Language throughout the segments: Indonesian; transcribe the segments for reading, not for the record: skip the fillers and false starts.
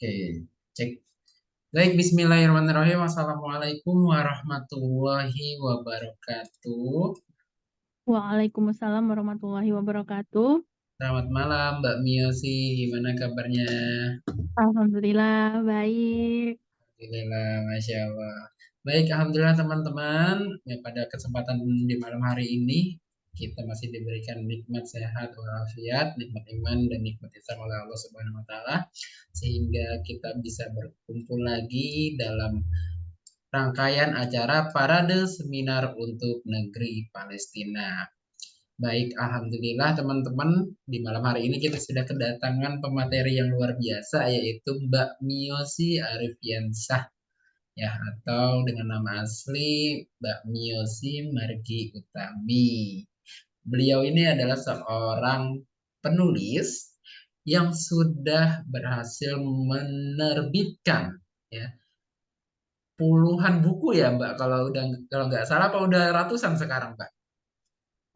Oke, cek. Baik, bismillahirrahmanirrahim. Assalamualaikum warahmatullahi wabarakatuh. Waalaikumsalam warahmatullahi wabarakatuh. Selamat malam, Mbak Miosi. Gimana kabarnya? Alhamdulillah baik. Alhamdulillah, Masya Allah. Baik, Alhamdulillah teman-teman. Ya, pada kesempatan di malam hari ini, kita masih diberikan nikmat sehat walafiat, nikmat iman, dan nikmat Islam oleh Allah Subhanahu wa Ta'ala, sehingga kita bisa berkumpul lagi dalam rangkaian acara Parade Seminar untuk Negeri Palestina. Baik, Alhamdulillah teman-teman, di malam hari ini kita sudah kedatangan pemateri yang luar biasa, yaitu Mbak Miosi Arifiansah, ya, atau dengan nama asli Mbak Miosi Margi Utami. Beliau ini adalah seorang penulis yang sudah berhasil menerbitkan, ya, puluhan buku, ya Mbak, kalau nggak salah, apa udah ratusan sekarang Mbak?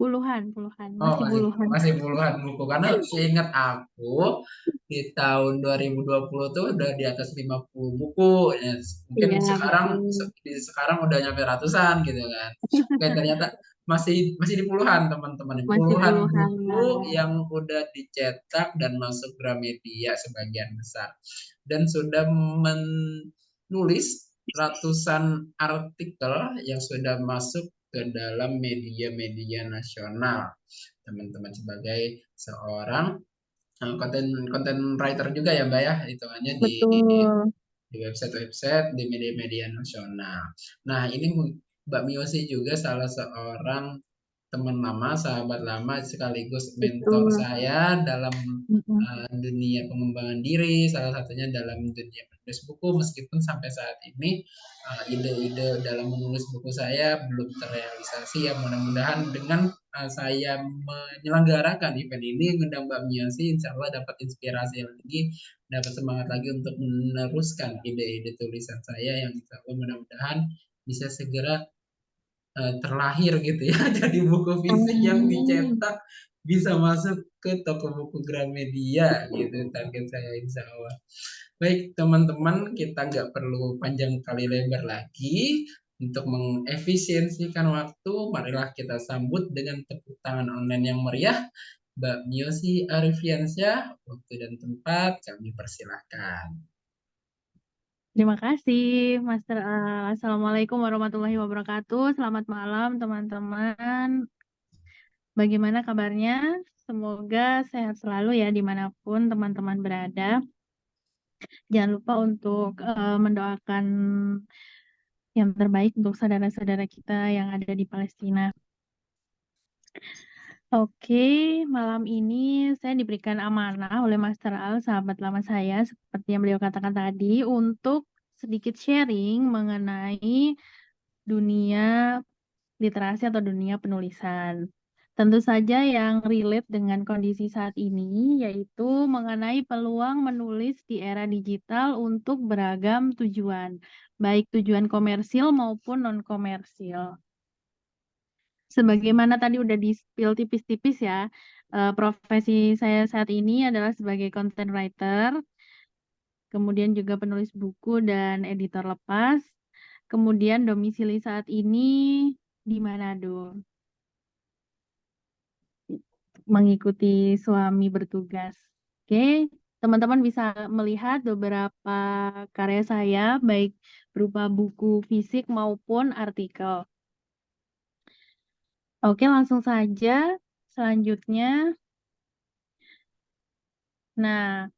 Puluhan, Oh, masih masih puluhan. masih puluhan buku, karena seingat aku di tahun 2020 tuh udah di atas 50 buku, ya. Mungkin Iya, sekarang betul. sekarang udah nyampe ratusan gitu kan. Oke, ternyata masih masih di puluhan teman-teman, Masih puluhan puluhan, buku Mbak. yang udah dicetak dan masuk Gramedia sebagian besar, dan sudah menulis ratusan artikel yang sudah masuk ke dalam media-media nasional, teman-teman, sebagai seorang konten konten writer juga, ya Mbak, ya, hitungannya Betul. di website-website, di media-media nasional. Nah, ini Mbak Miosi juga salah seorang teman lama, sahabat lama, sekaligus mentor Betul. saya dalam Mm-mm. dunia pengembangan diri, salah satunya dalam dunia menulis buku, meskipun sampai saat ini ide-ide dalam menulis buku saya belum terrealisasi, ya. Mudah-mudahan dengan saya menyelenggarakan event ini, ngundang Mbak Miasi, insya Allah dapat inspirasi lagi, dapat semangat lagi untuk meneruskan ide-ide tulisan saya, yang insya Allah mudah-mudahan bisa segera terlahir gitu, ya. Jadi buku fisik yang Amin. dicetak bisa masuk ke toko buku Gramedia gitu, target saya insya Allah. Baik teman-teman, kita nggak perlu panjang kali lebar lagi. Untuk mengefisiensikan waktu, marilah kita sambut dengan tepuk tangan online yang meriah Mbak Miosi Arifiansyah. Waktu dan tempat kami persilahkan. Terima kasih, Master Al. Assalamualaikum warahmatullahi wabarakatuh. Selamat malam, teman-teman. Bagaimana kabarnya? Semoga sehat selalu ya dimanapun teman-teman berada. Jangan lupa untuk mendoakan yang terbaik untuk saudara-saudara kita yang ada di Palestina. Oke, malam ini saya diberikan amanah oleh Master Al, sahabat lama saya, seperti yang beliau katakan tadi, untuk sedikit sharing mengenai dunia literasi atau dunia penulisan. Tentu saja yang relate dengan kondisi saat ini, yaitu mengenai peluang menulis di era digital untuk beragam tujuan, baik tujuan komersil maupun non-komersil. Sebagaimana tadi udah di-spill tipis-tipis ya, profesi saya saat ini adalah sebagai content writer, kemudian juga penulis buku dan editor lepas, kemudian domisili saat ini di Manado, mengikuti suami bertugas. Oke, teman-teman bisa melihat beberapa karya saya, baik berupa buku fisik maupun artikel. Oke, langsung saja. Selanjutnya, nah,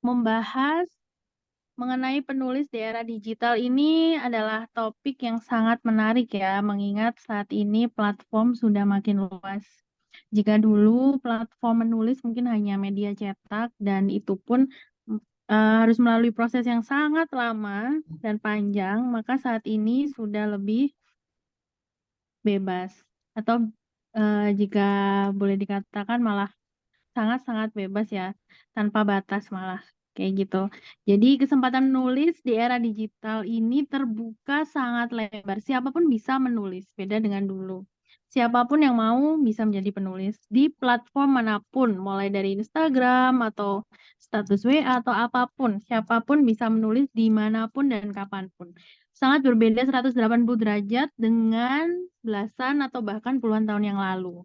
membahas mengenai penulis di era digital ini adalah topik yang sangat menarik ya, mengingat saat ini platform sudah makin luas. Jika dulu platform menulis mungkin hanya media cetak dan itu pun harus melalui proses yang sangat lama dan panjang, maka saat ini sudah lebih bebas. Atau jika boleh dikatakan malah sangat-sangat bebas ya, tanpa batas malah kayak gitu. Jadi kesempatan menulis di era digital ini terbuka sangat lebar. Siapapun bisa menulis, beda dengan dulu. Siapapun yang mau bisa menjadi penulis di platform manapun, mulai dari Instagram atau status WA atau apapun. Siapapun bisa menulis dimanapun dan kapanpun. Sangat berbeda 180 derajat dengan belasan atau bahkan puluhan tahun yang lalu.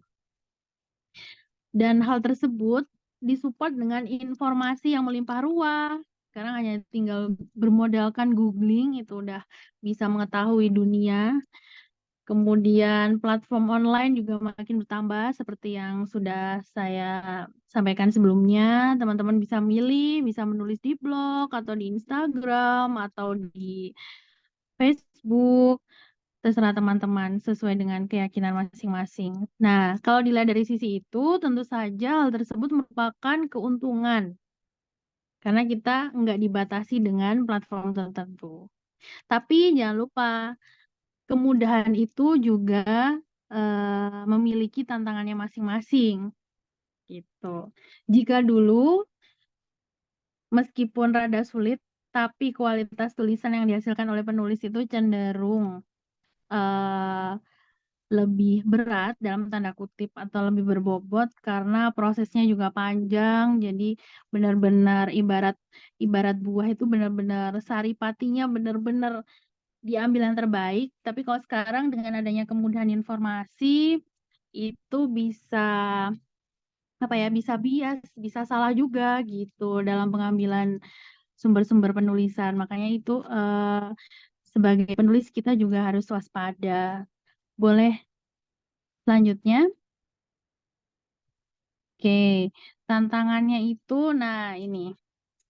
Dan hal tersebut disupport dengan informasi yang melimpah ruah. Sekarang hanya tinggal bermodalkan googling itu udah bisa mengetahui dunia. Kemudian platform online juga makin bertambah seperti yang sudah saya sampaikan sebelumnya. Teman-teman bisa milih, bisa menulis di blog atau di Instagram atau di Facebook. Terserah teman-teman sesuai dengan keyakinan masing-masing. Nah, kalau dilihat dari sisi itu, tentu saja hal tersebut merupakan keuntungan. Karena kita nggak dibatasi dengan platform tertentu. Tapi jangan lupa, kemudahan itu juga memiliki tantangannya masing-masing. Gitu. Jika dulu, meskipun rada sulit, tapi kualitas tulisan yang dihasilkan oleh penulis itu cenderung lebih berat dalam tanda kutip atau lebih berbobot karena prosesnya juga panjang. Jadi benar-benar ibarat buah itu benar-benar saripatinya benar-benar diambil yang terbaik. Tapi kalau sekarang dengan adanya kemudahan informasi itu bisa bisa bias, bisa salah juga gitu dalam pengambilan sumber-sumber penulisan. Makanya itu sebagai penulis kita juga harus waspada. Boleh selanjutnya? Oke, tantangannya itu, nah ini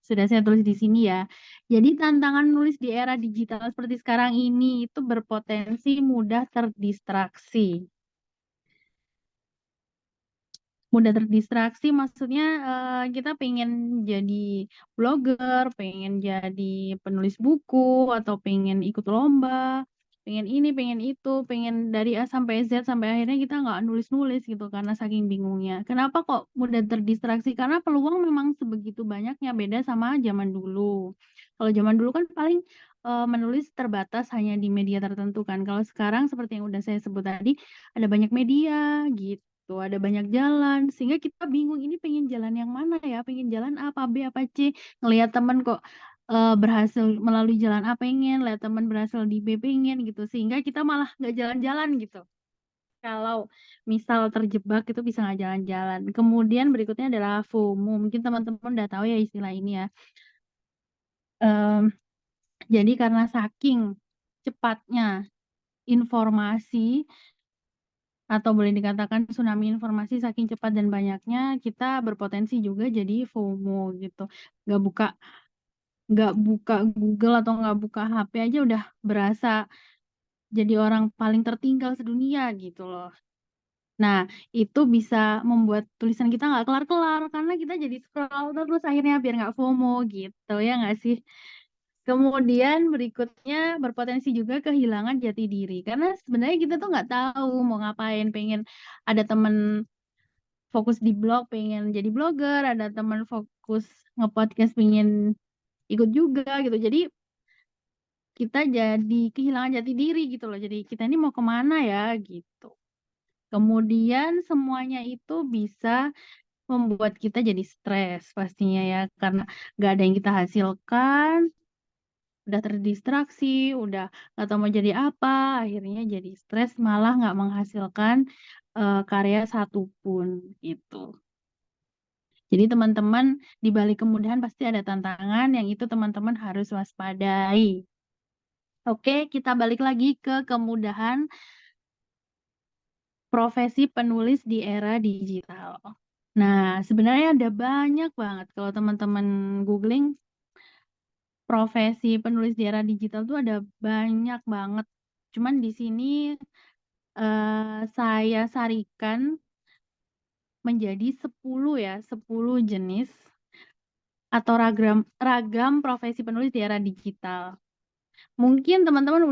sudah saya tulis di sini ya. Jadi tantangan nulis di era digital seperti sekarang ini itu berpotensi mudah terdistraksi. Mudah terdistraksi maksudnya kita pengen jadi blogger, pengen jadi penulis buku, atau pengen ikut lomba, pengen ini, pengen itu, pengen dari A sampai Z, sampai akhirnya kita nggak nulis-nulis gitu karena saking bingungnya. Kenapa kok mudah terdistraksi? Karena peluang memang sebegitu banyaknya, beda sama zaman dulu. Kalau zaman dulu kan paling menulis terbatas hanya di media tertentu kan. Kalau sekarang seperti yang udah saya sebut tadi, ada banyak media gitu. Ada banyak jalan, sehingga kita bingung ini pengen jalan yang mana ya, pengen jalan A, apa B, apa C, ngelihat temen kok berhasil melalui jalan A pengen, lihat temen berhasil di B pengen gitu, sehingga kita malah nggak jalan-jalan gitu. Kalau misal terjebak itu bisa nggak jalan-jalan. Kemudian berikutnya adalah FOMO, mungkin teman-teman udah tahu ya istilah ini ya. Jadi karena saking cepatnya informasi, atau boleh dikatakan tsunami informasi saking cepat dan banyaknya, kita berpotensi juga jadi FOMO gitu. Nggak buka Google atau nggak buka HP aja udah berasa jadi orang paling tertinggal sedunia gitu loh. Nah, itu bisa membuat tulisan kita nggak kelar-kelar karena kita jadi scroll terus akhirnya biar nggak FOMO gitu, ya nggak sih? Kemudian berikutnya berpotensi juga kehilangan jati diri. Karena sebenarnya kita tuh nggak tahu mau ngapain, pengen ada temen fokus di blog pengen jadi blogger, ada teman fokus nge-podcast pengen ikut juga gitu. Jadi kita jadi kehilangan jati diri gitu loh. Jadi kita ini mau kemana ya gitu. Kemudian semuanya itu bisa membuat kita jadi stres pastinya ya. Karena gak ada yang kita hasilkan, udah terdistraksi, udah gak tahu mau jadi apa, akhirnya jadi stres malah gak menghasilkan karya satupun gitu. Jadi teman-teman di balik kemudahan pasti ada tantangan yang itu teman-teman harus waspadai. Oke, kita balik lagi ke kemudahan profesi penulis di era digital. Nah, sebenarnya ada banyak banget kalau teman-teman googling profesi penulis di era digital tuh ada banyak banget. Cuman di sini saya sarikan menjadi 10 jenis atau ragam profesi penulis di era digital. Mungkin teman-teman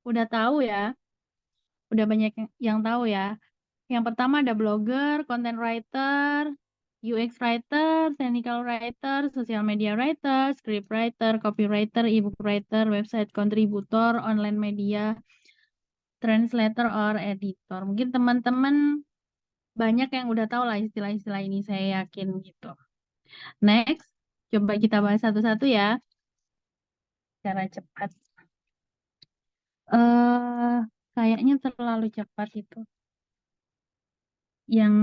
udah tahu ya, udah banyak yang tahu ya. Yang pertama ada blogger, content writer, UX writer, technical writer, social media writer, script writer, copywriter, ebook writer, website contributor, online media translator or editor. Mungkin teman-teman banyak yang udah tahu lah istilah-istilah ini, saya yakin gitu. Next, coba kita bahas satu-satu ya, secara cepat. Kayaknya terlalu cepat itu. Yang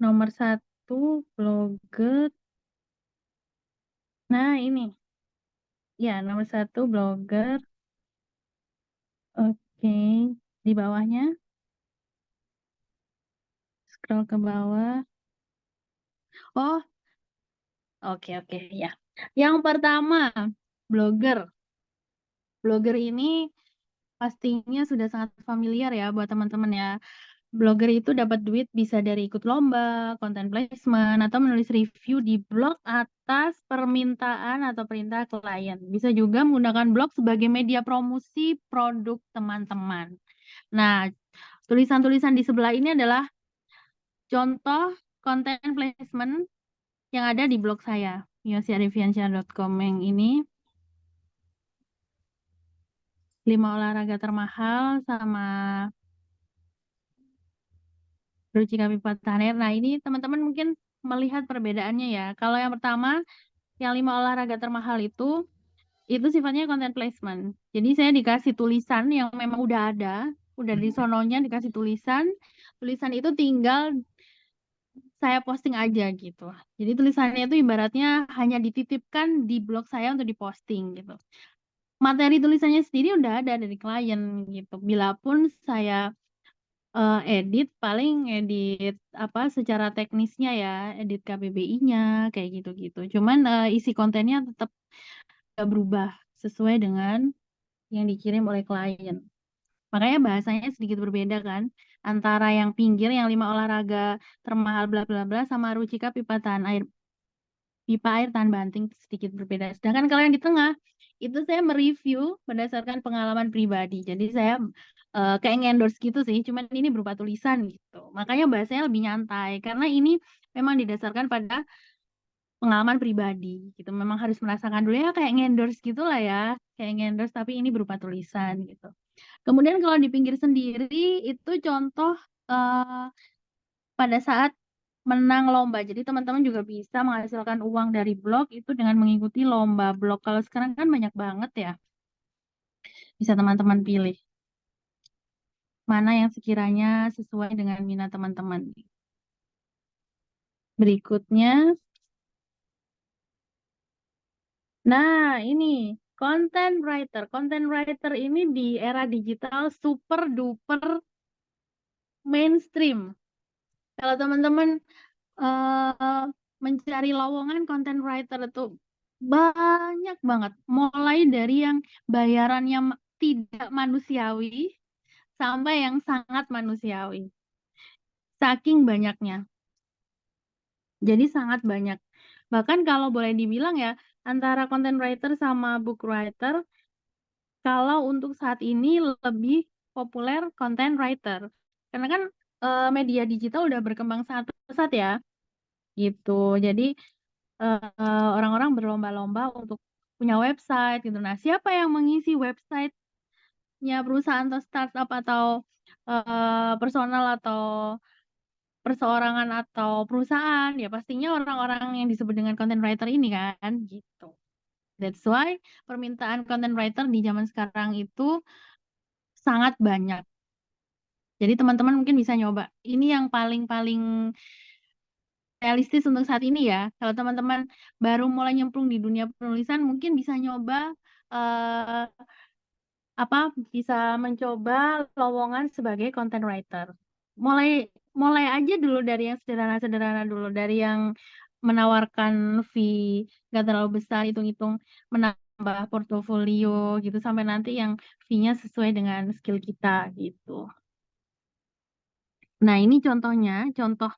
nomor 1, blogger. Nah, ini. Ya, nomor 1, blogger. Oke, di bawahnya. Scroll ke bawah. Oh, oke, ya. Yang pertama, blogger. Blogger ini pastinya sudah sangat familiar ya buat teman-teman ya. Blogger itu dapat duit bisa dari ikut lomba, content placement, atau menulis review di blog atas permintaan atau perintah klien. Bisa juga menggunakan blog sebagai media promosi produk teman-teman. Nah, tulisan-tulisan di sebelah ini adalah contoh content placement yang ada di blog saya, miosiarifiansyah.com yang ini. 5 olahraga termahal sama Ruci Kapifat Taner. Nah, ini teman-teman mungkin melihat perbedaannya ya. Kalau yang pertama, yang 5 olahraga termahal itu sifatnya content placement. Jadi saya dikasih tulisan yang memang udah ada, udah di sononya dikasih tulisan. Tulisan itu tinggal saya posting aja gitu. Jadi tulisannya itu ibaratnya hanya dititipkan di blog saya untuk diposting gitu. Materi tulisannya sendiri udah ada dari klien gitu. Bila pun saya edit, paling edit apa secara teknisnya ya, edit KBBI-nya kayak gitu-gitu. Cuman isi kontennya tetap gak berubah sesuai dengan yang dikirim oleh klien. Makanya bahasanya sedikit berbeda kan, antara yang pinggir yang 5 olahraga termahal bla bla bla sama Rucika pipa air tahan banting sedikit berbeda. Sedangkan kalau yang di tengah itu saya mereview berdasarkan pengalaman pribadi. Jadi saya kayak nge-endorse gitu sih, cuman ini berupa tulisan gitu. Makanya bahasanya lebih nyantai karena ini memang didasarkan pada pengalaman pribadi gitu. Memang harus merasakan dulu ya kayak nge-endorse gitu lah ya, kayak nge-endorse tapi ini berupa tulisan gitu. Kemudian kalau di pinggir sendiri itu contoh pada saat menang lomba. Jadi teman-teman juga bisa menghasilkan uang dari blog itu dengan mengikuti lomba blog. Kalau sekarang kan banyak banget ya. Bisa teman-teman pilih mana yang sekiranya sesuai dengan minat teman-teman. Berikutnya, nah ini content writer. Content writer ini di era digital super duper mainstream. Kalau teman-teman mencari lowongan content writer itu banyak banget. Mulai dari yang bayarannya tidak manusiawi sampai yang sangat manusiawi. Saking banyaknya. Jadi sangat banyak. Bahkan kalau boleh dibilang ya, antara content writer sama book writer, kalau untuk saat ini lebih populer content writer. Karena kan media digital udah berkembang sangat pesat ya. Gitu. Jadi orang-orang berlomba-lomba untuk punya website gitu. Nah, siapa yang mengisi websitenya perusahaan atau startup atau personal atau perseorangan atau perusahaan? Ya pastinya orang-orang yang disebut dengan content writer ini kan, gitu. That's why permintaan content writer di zaman sekarang itu sangat banyak. Jadi teman-teman mungkin bisa nyoba. Ini yang paling-paling realistis untuk saat ini ya. Kalau teman-teman baru mulai nyemplung di dunia penulisan, mungkin bisa nyoba eh, bisa mencoba lowongan sebagai content writer. Mulai mulai aja dulu dari yang sederhana-sederhana dulu, dari yang menawarkan fee nggak terlalu besar, hitung-hitung menambah portofolio gitu sampai nanti yang fee-nya sesuai dengan skill kita gitu. Nah, ini contohnya, contoh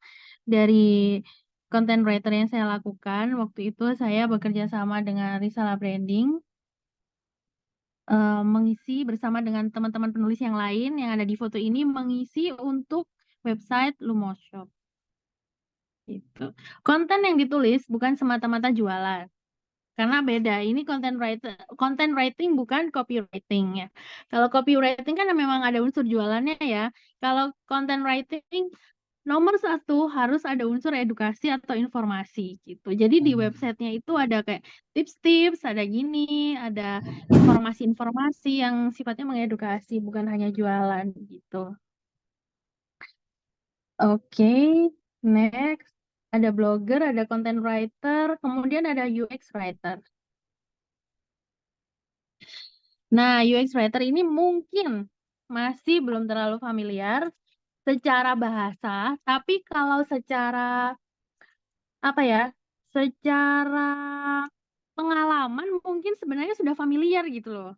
dari content writer yang saya lakukan. Waktu itu saya bekerja sama dengan Risala Branding, mengisi bersama dengan teman-teman penulis yang lain yang ada di foto ini, mengisi untuk website Lumoshop. Gitu. Konten yang ditulis bukan semata-mata jualan. Karena beda. Ini content writing bukan copywriting ya. Kalau copywriting kan memang ada unsur jualannya ya. Kalau content writing nomor satu harus ada unsur edukasi atau informasi gitu. Jadi di websitenya itu ada kayak tips-tips, ada gini, ada informasi-informasi yang sifatnya mengedukasi, bukan hanya jualan gitu. Oke, next. Ada blogger, ada content writer, kemudian ada UX writer. Nah, UX writer ini mungkin masih belum terlalu familiar secara bahasa, tapi kalau secara apa ya? Secara pengalaman mungkin sebenarnya sudah familiar gitu loh.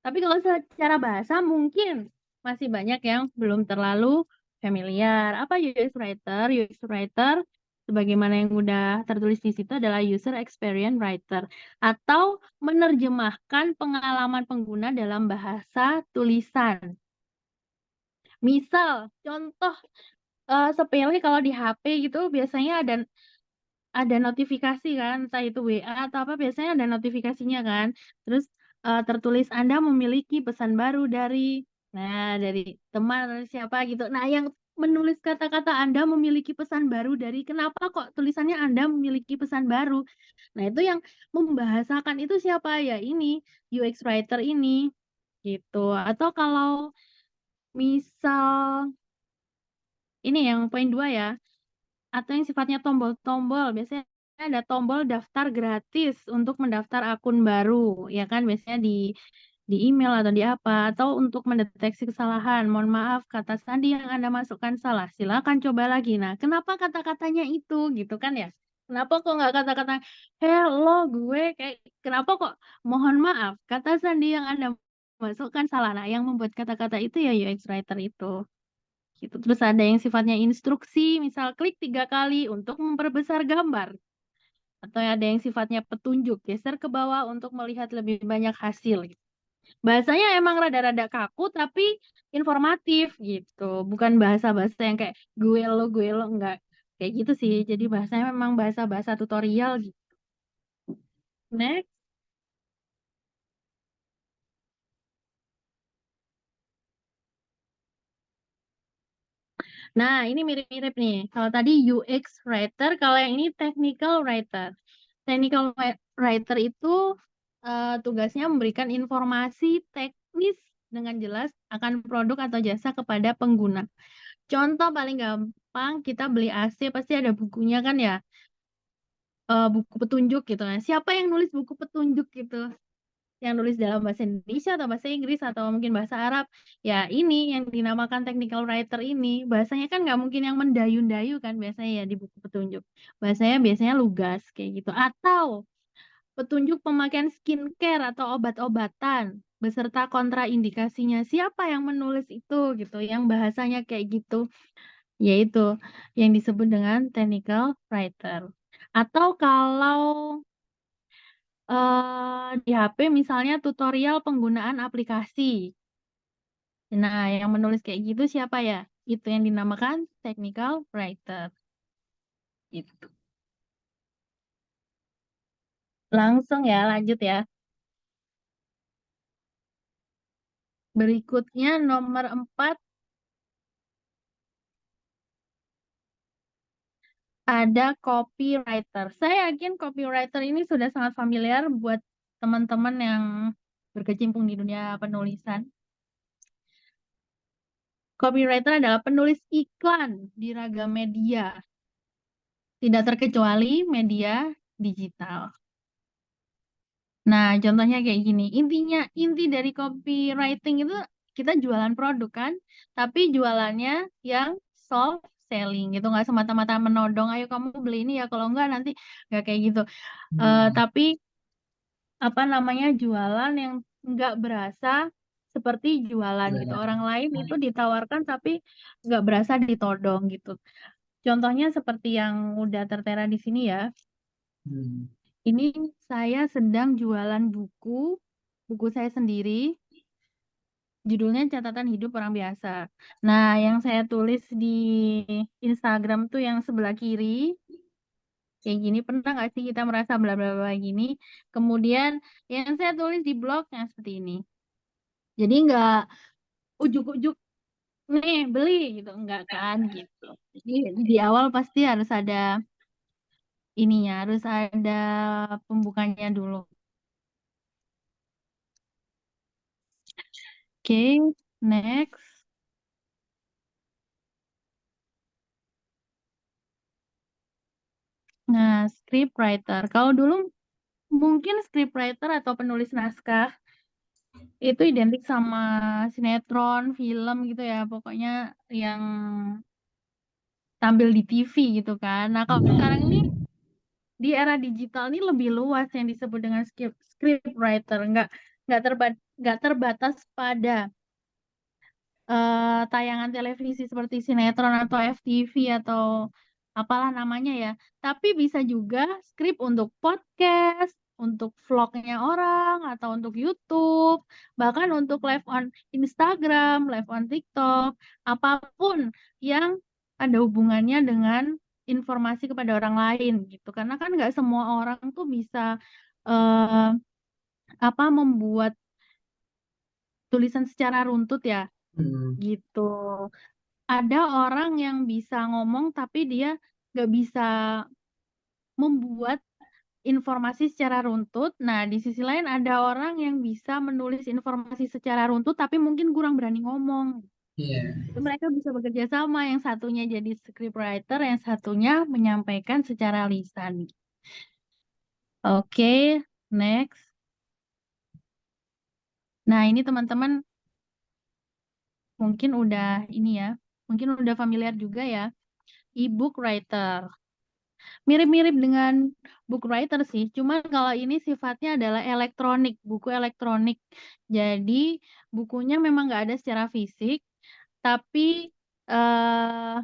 Tapi kalau secara bahasa mungkin masih banyak yang belum terlalu familiar. Apa UX writer? UX writer sebagaimana yang udah tertulis di situ adalah user experience writer atau menerjemahkan pengalaman pengguna dalam bahasa tulisan. Misal, contoh sepele kalau di HP gitu biasanya ada notifikasi kan, entah itu WA atau apa, biasanya ada notifikasinya kan. Terus tertulis Anda memiliki pesan baru dari teman atau siapa gitu. Nah, yang menulis kata-kata Anda memiliki pesan baru dari, kenapa kok tulisannya Anda memiliki pesan baru? Nah, itu yang membahasakan itu siapa ya? Ini UX writer ini gitu. Atau kalau misal ini yang poin 2 ya, atau yang sifatnya tombol-tombol. Biasanya ada tombol daftar gratis untuk mendaftar akun baru, ya kan? Biasanya di email atau di apa, atau untuk mendeteksi kesalahan. Mohon maaf, kata sandi yang Anda masukkan salah. Silakan coba lagi. Nah, kenapa kata-katanya itu gitu kan ya? Kenapa kok nggak kata-kata hello gue kayak kenapa kok mohon maaf kata sandi yang Anda masukkan salah. Nah, yang membuat kata-kata itu ya UX writer itu gitu. Terus ada yang sifatnya instruksi, misal klik 3 kali untuk memperbesar gambar. Atau ada yang sifatnya petunjuk, geser ke bawah untuk melihat lebih banyak hasil. Bahasanya emang rada-rada kaku tapi informatif gitu. Bukan bahasa-bahasa yang kayak gue lo, enggak. Kayak gitu sih. Jadi bahasanya memang bahasa-bahasa tutorial gitu. Next. Nah, ini mirip-mirip nih. Kalau tadi UX writer, kalau yang ini technical writer. Technical writer itu tugasnya memberikan informasi teknis dengan jelas akan produk atau jasa kepada pengguna. Contoh paling gampang, kita beli AC pasti ada bukunya kan ya, buku petunjuk gitu. Nah, siapa yang nulis buku petunjuk gitu? Yang nulis dalam bahasa Indonesia atau bahasa Inggris atau mungkin bahasa Arab, ya ini yang dinamakan technical writer ini. Bahasanya kan nggak mungkin yang mendayu-dayu kan biasanya ya di buku petunjuk. Bahasanya biasanya lugas kayak gitu. Atau petunjuk pemakaian skincare atau obat-obatan beserta kontraindikasinya. Siapa yang menulis itu gitu, yang bahasanya kayak gitu, yaitu yang disebut dengan technical writer. Atau kalau di HP misalnya tutorial penggunaan aplikasi. Nah, yang menulis kayak gitu siapa ya? Itu yang dinamakan technical writer. Itu. Langsung ya, lanjut ya. Berikutnya nomor 4 ada copywriter. Saya yakin copywriter ini sudah sangat familiar buat teman-teman yang berkecimpung di dunia penulisan. Copywriter adalah penulis iklan di ragam media, tidak terkecuali media digital. Nah, contohnya kayak gini. Inti dari copywriting itu kita jualan produk kan, tapi jualannya yang soft selling gitu, nggak semata-mata menodong, ayo kamu beli ini ya, kalau enggak nanti nggak kayak gitu. Tapi apa namanya jualan yang nggak berasa seperti jualan gitu. Orang lain itu ditawarkan tapi nggak berasa ditodong gitu. Contohnya seperti yang udah tertera di sini ya. Ini saya sedang jualan buku saya sendiri, judulnya Catatan Hidup Orang Biasa. Nah, yang saya tulis di Instagram tuh yang sebelah kiri, kayak gini. Pernah nggak sih kita merasa bla bla bla gini? Kemudian yang saya tulis di blognya seperti ini. Jadi nggak ujuk-ujuk nih beli gitu, enggak kan gitu. Jadi di awal pasti harus ada ininya, harus ada pembukanya dulu. Oke, next. Nah, scriptwriter. Kalau dulu mungkin scriptwriter atau penulis naskah itu identik sama sinetron, film gitu ya, pokoknya yang tampil di TV gitu kan. Nah, kalau sekarang ini di era digital ini lebih luas yang disebut dengan scriptwriter, nggak terbatas pada tayangan televisi seperti sinetron atau FTV atau apalah namanya ya. Tapi bisa juga skrip untuk podcast, untuk vlognya orang, atau untuk YouTube, bahkan untuk live on Instagram, live on TikTok, apapun yang ada hubungannya dengan informasi kepada orang lain gitu. Karena kan nggak semua orang tuh bisa eh, membuat tulisan secara runtut ya Hmm, gitu. Ada orang yang bisa ngomong tapi dia nggak bisa membuat informasi secara runtut. Nah, di sisi lain ada orang yang bisa menulis informasi secara runtut tapi mungkin kurang berani ngomong. iya. Itu mereka bisa bekerja sama, yang satunya jadi scriptwriter, yang satunya menyampaikan secara lisan. Oke, next. Nah, ini teman-teman mungkin udah ini ya, mungkin udah familiar juga ya, e-book writer. Mirip-mirip dengan book writer sih, cuman kalau ini sifatnya adalah elektronik, buku elektronik. Jadi bukunya memang nggak ada secara fisik, tapi eh,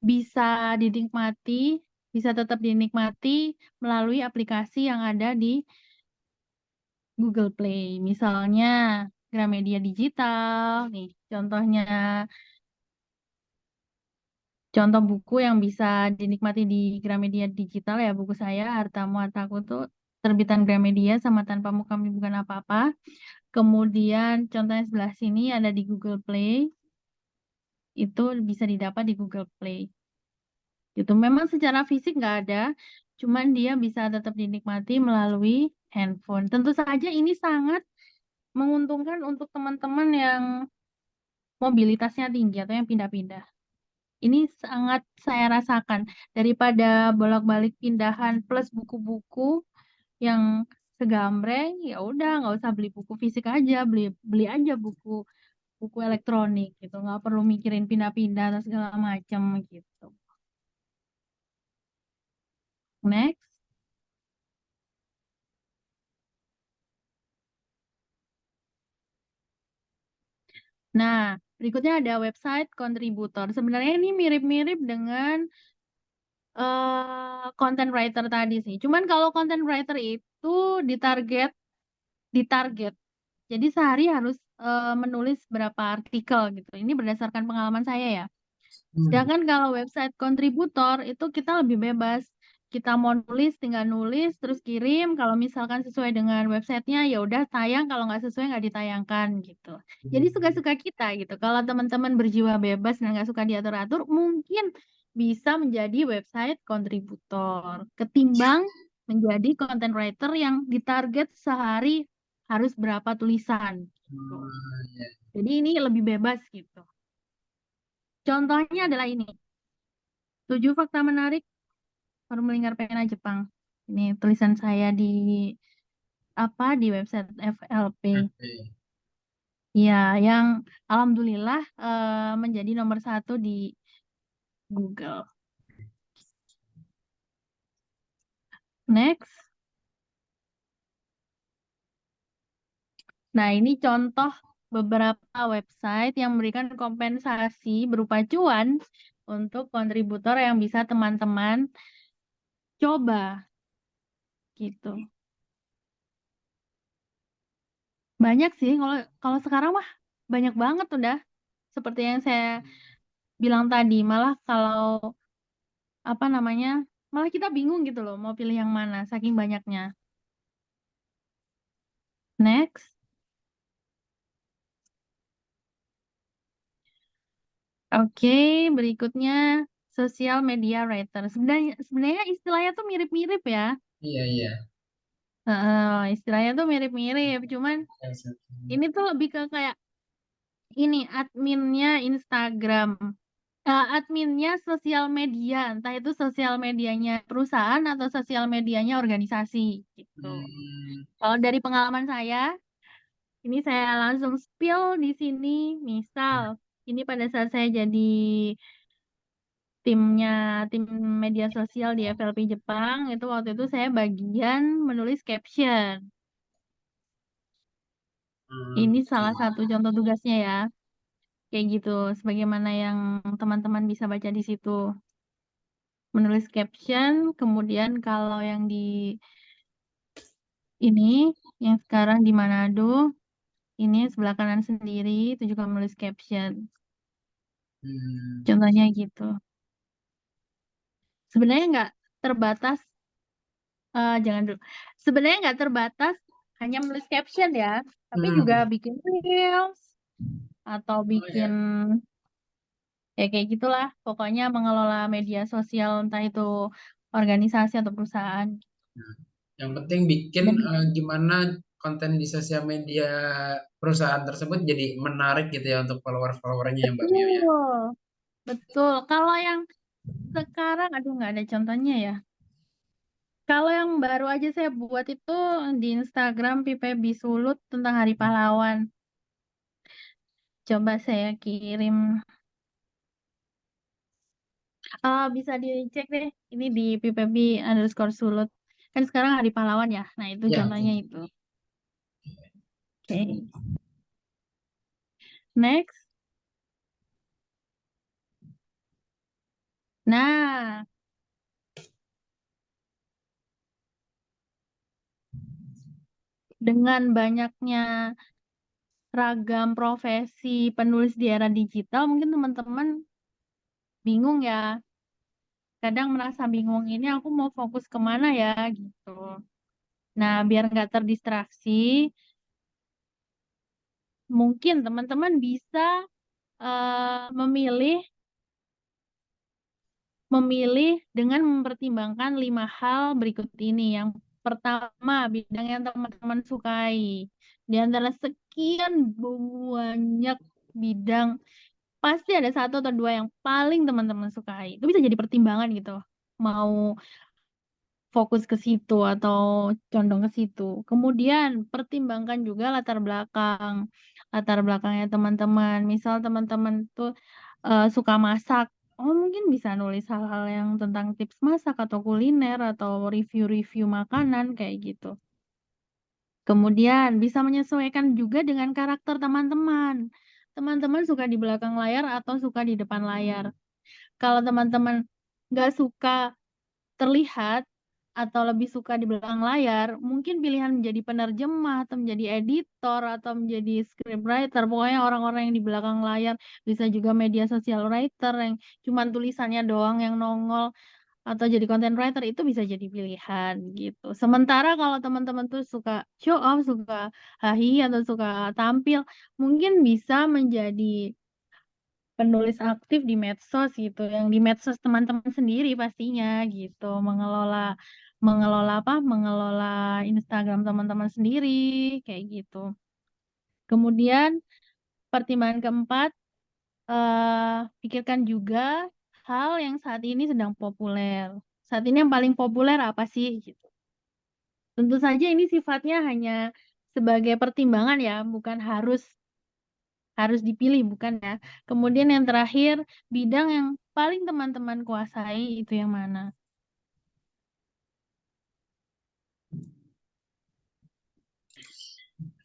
bisa dinikmati, bisa tetap dinikmati melalui aplikasi yang ada di Google Play. Misalnya Gramedia Digital, nih contohnya. Contoh buku yang bisa dinikmati di Gramedia Digital ya, buku saya Hartamu Hartaku tuh terbitan Gramedia sama Tanpa Mu Kami Bukan Apa-apa. Kemudian contohnya sebelah sini ada di Google Play, itu bisa didapat di Google Play. Gitu. Memang secara fisik nggak ada, cuman dia bisa tetap dinikmati melalui handphone. Tentu saja ini sangat menguntungkan untuk teman-teman yang mobilitasnya tinggi atau yang pindah-pindah. Ini sangat saya rasakan daripada bolak-balik pindahan plus buku-buku yang segambreng, ya udah nggak usah beli buku fisik aja, beli beli aja buku buku elektronik gitu, nggak perlu mikirin pindah-pindah atau segala macam gitu. Next. Nah, berikutnya ada website kontributor. Sebenarnya ini mirip-mirip dengan content writer tadi sih. Cuman kalau content writer itu ditarget ditarget. Jadi sehari harus menulis berapa artikel gitu. Ini berdasarkan pengalaman saya ya. Hmm, Sedangkan kalau website kontributor itu kita lebih bebas. Kita mau nulis, tinggal nulis, terus kirim. Kalau misalkan sesuai dengan websitenya, ya udah tayang. Kalau nggak sesuai, nggak ditayangkan gitu. Jadi suka-suka kita gitu. Kalau teman-teman berjiwa bebas dan nggak suka diatur-atur, mungkin bisa menjadi website kontributor. Ketimbang menjadi content writer yang ditarget sehari harus berapa tulisan gitu. oh, iya. Jadi ini lebih bebas gitu. Contohnya adalah ini. 7 fakta menarik Formulir Pena Jepang. Ini tulisan saya di di website FLP. Oke. Ya, yang alhamdulillah menjadi nomor 1 di Google. Next. Nah, ini contoh beberapa website yang memberikan kompensasi berupa cuan untuk kontributor yang bisa teman-teman coba gitu. Banyak sih kalau kalau sekarang mah banyak banget udah. Seperti yang saya bilang tadi, malah kalau apa namanya? malah kita bingung gitu loh mau pilih yang mana saking banyaknya. Next. Oke, berikutnya social media writer. Sebenarnya istilahnya tuh mirip-mirip ya. Iya, iya. Istilahnya tuh mirip-mirip, cuman ini tuh lebih ke kayak ini adminnya Instagram, adminnya sosial media, entah itu sosial medianya perusahaan atau sosial medianya organisasi gitu. Hmm, Kalau dari pengalaman saya, ini saya langsung spill di sini. Misal, ini pada saat saya jadi timnya tim media sosial di FLP Jepang, itu waktu itu saya bagian menulis caption. Ini oke. salah satu contoh tugasnya ya. Kayak gitu, sebagaimana yang teman-teman bisa baca di situ. Menulis caption, kemudian kalau yang di ini, yang sekarang di Manado, ini sebelah kanan sendiri, itu juga menulis caption. Hmm, Contohnya gitu. Sebenarnya nggak terbatas, jangan dulu. Sebenarnya nggak terbatas hanya menulis caption ya, tapi juga hmm. bikin reels, atau Oh bikin, ya. ya kayak gitulah. Pokoknya mengelola media sosial, entah itu organisasi atau perusahaan. Nah, yang penting bikin Dan gimana konten di sosial media perusahaan tersebut jadi menarik gitu ya untuk follower-followernya ya Mbak Mio ya. betul, betul. Kalau yang sekarang, aduh nggak ada contohnya ya. Kalau yang baru aja saya buat itu di Instagram Pipe Bisulut tentang Hari Pahlawan. Coba saya kirim. Bisa dicek deh. Ini di ppb_sulut. Kan sekarang Hari Pahlawan ya. Nah itu Ya, contohnya betul. itu. Oke. Next. Nah, dengan banyaknya ragam profesi penulis di era digital, mungkin teman-teman bingung ya. Kadang merasa bingung ini aku mau fokus kemana ya gitu. Nah, biar nggak terdistraksi, mungkin teman-teman bisa memilih memilih dengan mempertimbangkan 5 hal berikut ini. Yang pertama, bidang yang teman-teman sukai. Di antara sekian banyak bidang, pasti ada satu atau dua yang paling teman-teman sukai. Itu bisa jadi pertimbangan gitu. Mau fokus ke situ atau condong ke situ. Kemudian pertimbangkan juga latar belakang. Latar belakangnya teman-teman. Misal teman-teman tuh suka masak. Oh, mungkin bisa nulis hal-hal yang tentang tips masak atau kuliner atau review-review makanan kayak gitu. Kemudian bisa menyesuaikan juga dengan karakter teman-teman. Teman-teman suka di belakang layar atau suka di depan layar. Kalau teman-teman nggak suka terlihat atau lebih suka di belakang layar, mungkin pilihan menjadi penerjemah atau menjadi editor atau menjadi scriptwriter, pokoknya orang-orang yang di belakang layar, bisa juga media sosial writer yang cuman tulisannya doang yang nongol atau jadi content writer itu bisa jadi pilihan gitu. Sementara kalau teman-teman tuh suka show off, suka hahi atau suka tampil, mungkin bisa menjadi penulis aktif di medsos gitu, yang di medsos teman-teman sendiri pastinya gitu, mengelola mengelola apa? Mengelola Instagram teman-teman sendiri kayak gitu. Kemudian pertimbangan keempat, pikirkan juga hal yang saat ini sedang populer. Saat ini yang paling populer apa sih gitu. Tentu saja ini sifatnya hanya sebagai pertimbangan ya, bukan harus harus dipilih, bukan ya. Kemudian yang terakhir, bidang yang paling teman-teman kuasai itu yang mana?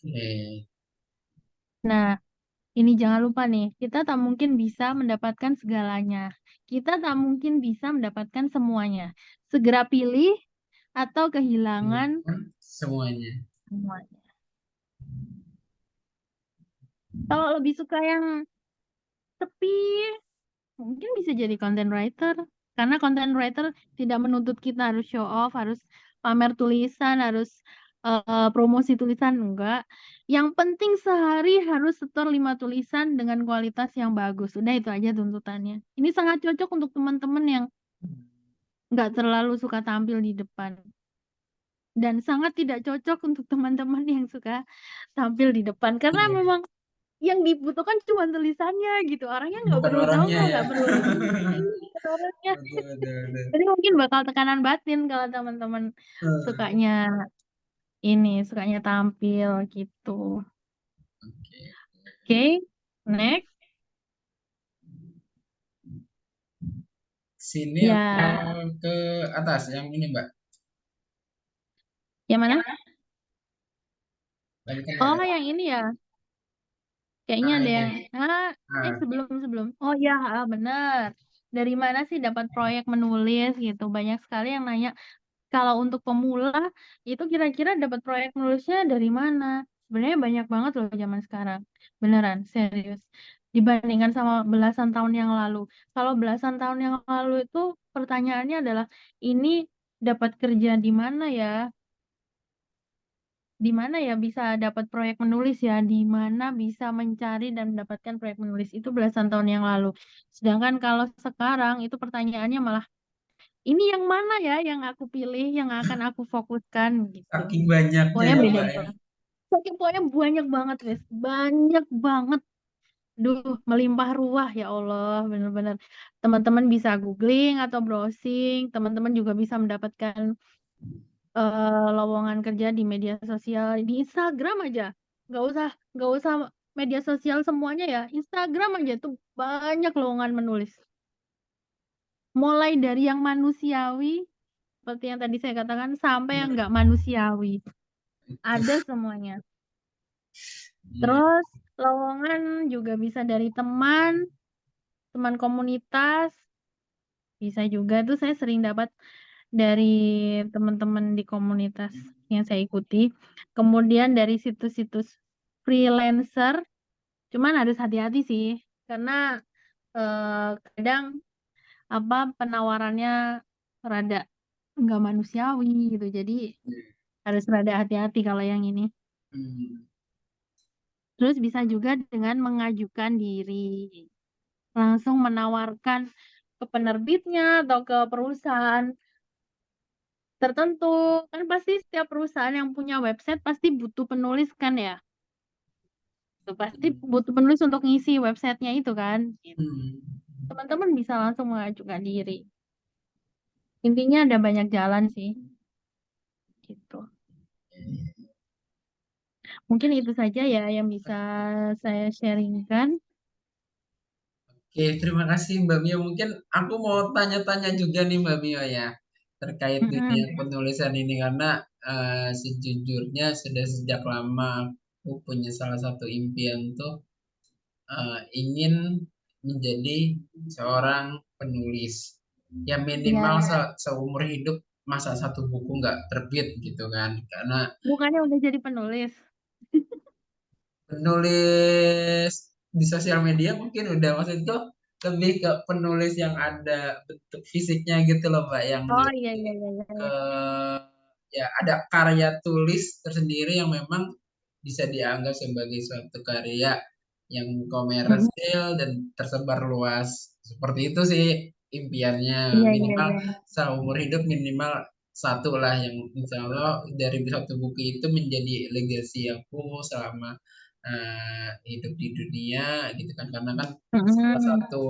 Oke. Nah, ini jangan lupa nih, kita tak mungkin bisa mendapatkan segalanya. Kita tak mungkin bisa mendapatkan semuanya. Segera pilih atau kehilangan Semuanya. semuanya. Kalau lebih suka yang sepi, mungkin bisa jadi content writer. Karena content writer tidak menuntut kita harus show off, harus pamer tulisan, harus promosi tulisan, enggak. Yang penting sehari harus setor 5 tulisan dengan kualitas yang bagus. Udah itu aja tuntutannya. Ini sangat cocok untuk teman-teman yang nggak terlalu suka tampil di depan. Dan sangat tidak cocok untuk teman-teman yang suka tampil di depan. Karena Iya, memang yang dibutuhkan cuma tulisannya gitu. Orangnya nggak bukan perlu tahu, orangnya ya. nggak perlu bukan orangnya. Betul, betul, betul. Jadi mungkin bakal tekanan batin kalau teman-teman Hmm, sukanya sukanya tampil gitu. oke. Oke, next. Sini apa Ya, ke atas yang ini Mbak? yang mana? Lanjutkan ya. Oh, yang ini ya. Kayaknya Nah, ada ini. yang Nah, sebelum. Oh ya, benar. Dari mana sih dapat proyek menulis gitu? Banyak sekali yang nanya. Kalau untuk pemula itu kira-kira dapat proyek menulisnya dari mana? Sebenarnya banyak banget loh zaman sekarang. Beneran, serius. Dibandingkan sama belasan tahun yang lalu. Kalau belasan tahun yang lalu itu pertanyaannya adalah ini dapat kerja di mana ya? Di mana ya bisa dapat proyek menulis ya? Di mana bisa mencari dan mendapatkan proyek menulis itu belasan tahun yang lalu. Sedangkan kalau sekarang itu pertanyaannya malah ini yang mana ya yang aku pilih, yang akan aku fokuskan gitu. saking banyaknya Pokoknya ya beda Mbak ya. banget. Pokoknya banyak banget, Wes. Banyak banget. Duh, melimpah ruah ya Allah, bener-bener. Teman-teman bisa googling atau browsing, teman-teman juga bisa mendapatkan lowongan kerja di media sosial, di Instagram aja. Nggak usah media sosial semuanya ya. Instagram aja tuh banyak lowongan menulis. Mulai dari yang manusiawi, seperti yang tadi saya katakan, sampai yang nggak manusiawi. Ada semuanya. Iya. Terus lowongan juga bisa dari teman, teman komunitas, bisa juga tuh saya sering dapat dari teman-teman di komunitas yang saya ikuti. Kemudian dari situs-situs freelancer, cuman harus hati-hati sih, karena kadang apa penawarannya rada nggak manusiawi gitu. Jadi harus rada hati-hati kalau yang ini. Hmm. Terus bisa juga dengan mengajukan diri. Langsung menawarkan ke penerbitnya atau ke perusahaan tertentu. Kan pasti setiap perusahaan yang punya website pasti butuh penulis kan ya. Tuh, pasti butuh penulis untuk ngisi websitenya itu kan. Hmm. Teman-teman bisa langsung mengajukan diri. Intinya ada banyak jalan sih. Gitu. Mungkin itu saja ya yang bisa saya sharingkan. Oke, terima kasih Mbak Mio. Mungkin aku mau tanya-tanya juga nih Mbak Mio ya terkait dunia Mm-mm. penulisan ini karena sejujurnya sudah sejak lama aku punya salah satu impian tuh ingin menjadi seorang penulis. Ya minimal Ya, seumur hidup masa satu buku nggak terbit gitu kan. Karena bukannya udah jadi penulis. penulis di sosial media mungkin udah maksudku lebih ke penulis yang ada bentuk fisiknya gitu loh Mbak yang Oh iya lebih iya iya iya. ke Iya. ya ada karya tulis tersendiri yang memang bisa dianggap sebagai suatu karya yang Mm-mm. komersil dan tersebar luas. Seperti itu sih impiannya Iya iya minimal iya. seumur hidup minimal satu lah yang insya Allah dari satu buku itu menjadi legasi aku selama hidup di dunia gitu kan karena kan salah Mm-mm. satu